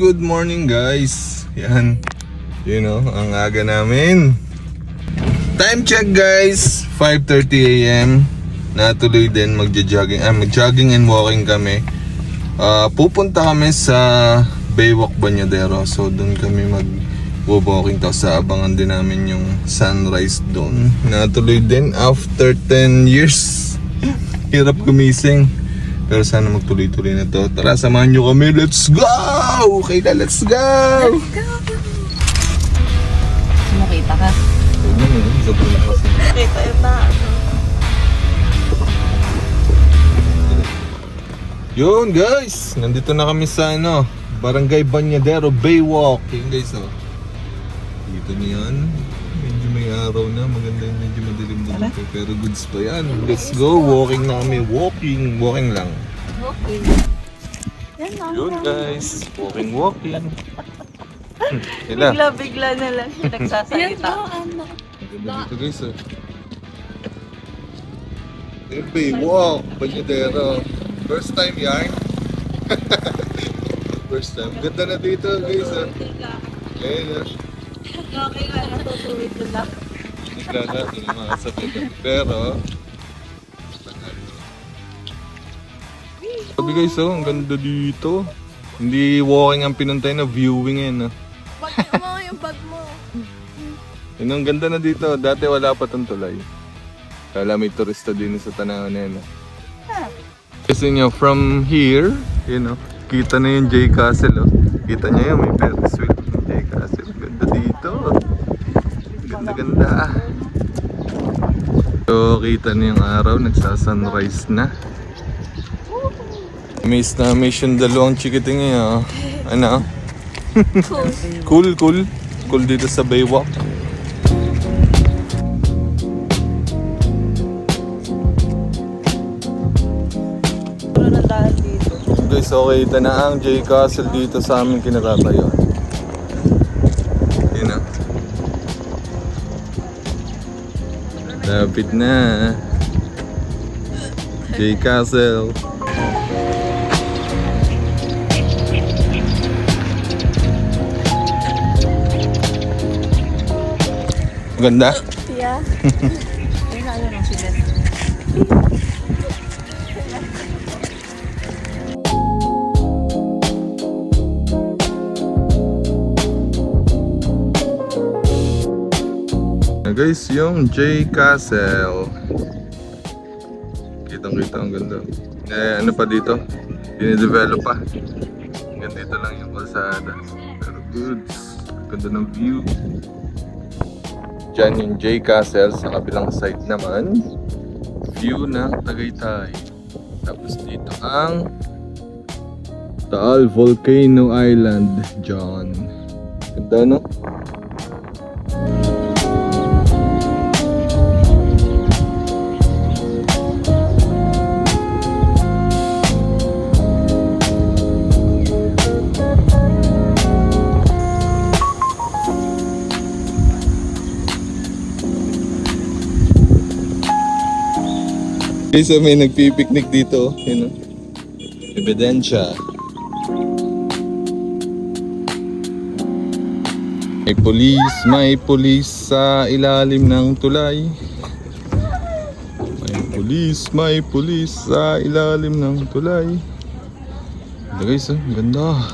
good morning guys. Yan. You know, ang aga namin. Time check guys, 5:30 AM. Natuloy din mag-jogging and walking kami. Pupunta kami sa Baywalk Bañadero. So doon kami mag-walking, tapos abangan din namin yung sunrise doon. Natuloy din after 10 years. Hirap gumising. Pero sana magtuloy-tuloy na to. Tara, samahan nyo kami. Let's go! Okay na, let's go! Let's go! Nakita ka? Sobrang lakas. Nakita yung taas. Yun guys, nandito na kami sa Barangay Bañadero, Baywalk. Yun guys, dito niyan. Medyo may araw na, maganda yung medyo madilim na dito. Pero goods pa yan. Let's go, walking na kami. Walking lang. Okay. Yun guys, walking. Bigla na lang siya nagsasalita. Maganda dito guys, Baywalk Bañadero. First time yan. First time. Ganda na dito guys, Ayun Okay ka, natutuwid ko lang. Bigla natin yung mga sabitan. Pero sabi guys, ang ganda dito. Hindi walking ang pinantay na, viewing yan. Bag mo, yung bag mo. Yun, ang ganda na dito. Dati wala pa itong tulay. Kala may turista din sa tanaw na yun. Kasi nyo, from here, kita na yung J Castle. Kita nyo yun, may Ferris wheel yung J Castle. Ganda dito. Ganda. So, kita na yung araw, nagsasunrise na. Miss na miss yung dalawang chikiting ngayon. Ano? Cool. Cool dito sa Baywalk. Guys, okay, ito na ang J Castle dito sa amin kinatatayo. Yun na. Lapit na. J Castle. Maganda? Yeah. Ay, ano nung sila. Guys, yung J Castle. Kitang-kita, ang ganda. Ano pa dito? Dinidevelop pa. Hanggang dito lang yung kalsada. Pero goods. Ganda ng view. Diyan yung J Castle. Sa kabilang side naman, view ng Tagaytay. Tapos dito ang Taal Volcano Island. Diyan. Ganda, no? Okay, so may nagpipiknik dito, ebidensya. May pulis sa ilalim ng tulay. May pulis sa ilalim ng tulay. Ito guys, ganda.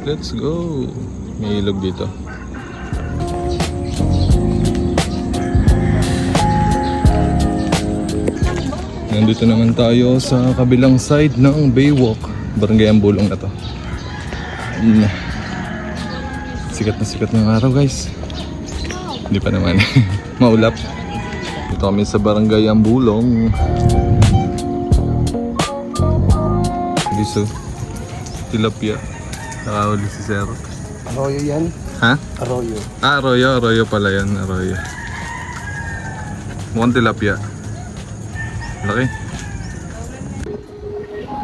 Let's go. May ilog dito. Nandito naman tayo sa kabilang side ng Baywalk. Barangay Ambulong na to. Sikat ng araw guys. Hindi pa naman. Maulap. Dito kami sa Barangay Ambulong. Dito. Tilapia. Nakahuli si Zero. Arroyo yan? Ha? Arroyo. Arroyo pala yan. Arroyo. Mukhang tilapia. Laki.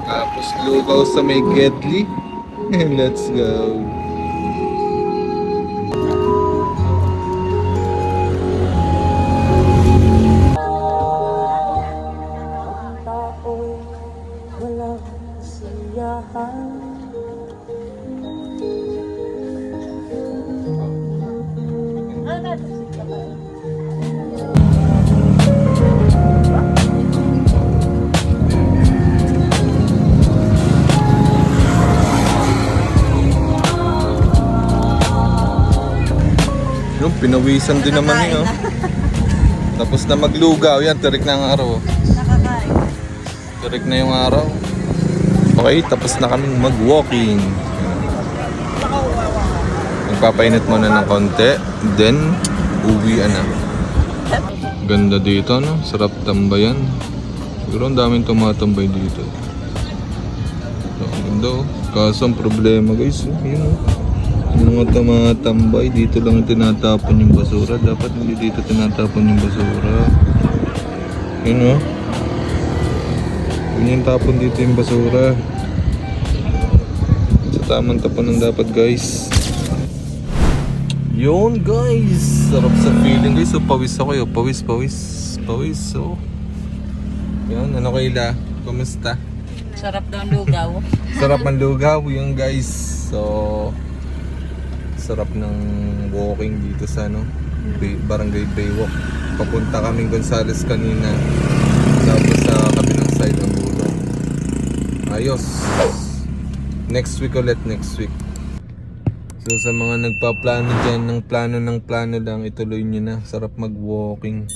Tapos lugaw sa may Gedli. Let's go. Wala Yung pinawisan din naman Nakakain yun. Tapos na maglugaw. Yan, tirik na ang araw. Nakakain. Tirik na yung araw. Okay, tapos na kaming mag-walking. Magpapainit muna ng konti. Then, uwian na. Ganda dito, no? Sarap tambayan. Siguro ang daming tumatambay dito. So, ang ganda, oh. Kaso ang problema, guys, oh. Yun, oh. Yung mga tumatambay, dito lang tinatapon yung basura. Dapat hindi dito tinatapon yung basura. Yun, oh. Yun yung tapon dito yung basura. Sa tamang tapunan dapat, guys. Yun, guys. Sarap sa feeling, guys. So, pawis ako yun. Pawis. So, yun. Ano kaila? Kumusta? Sarap daw ang lugaw. Sarap ang lugaw yun, guys. So, sarap ng walking dito sa ano, Barangay Baywalk. Papunta kaming Gonzales kanina. Tapos sa kabilang side ng dulo. Ayos. Next week ulit, next week. So sa mga nagpaplano dyan ng plano lang, ituloy nyo na. Sarap mag-walking.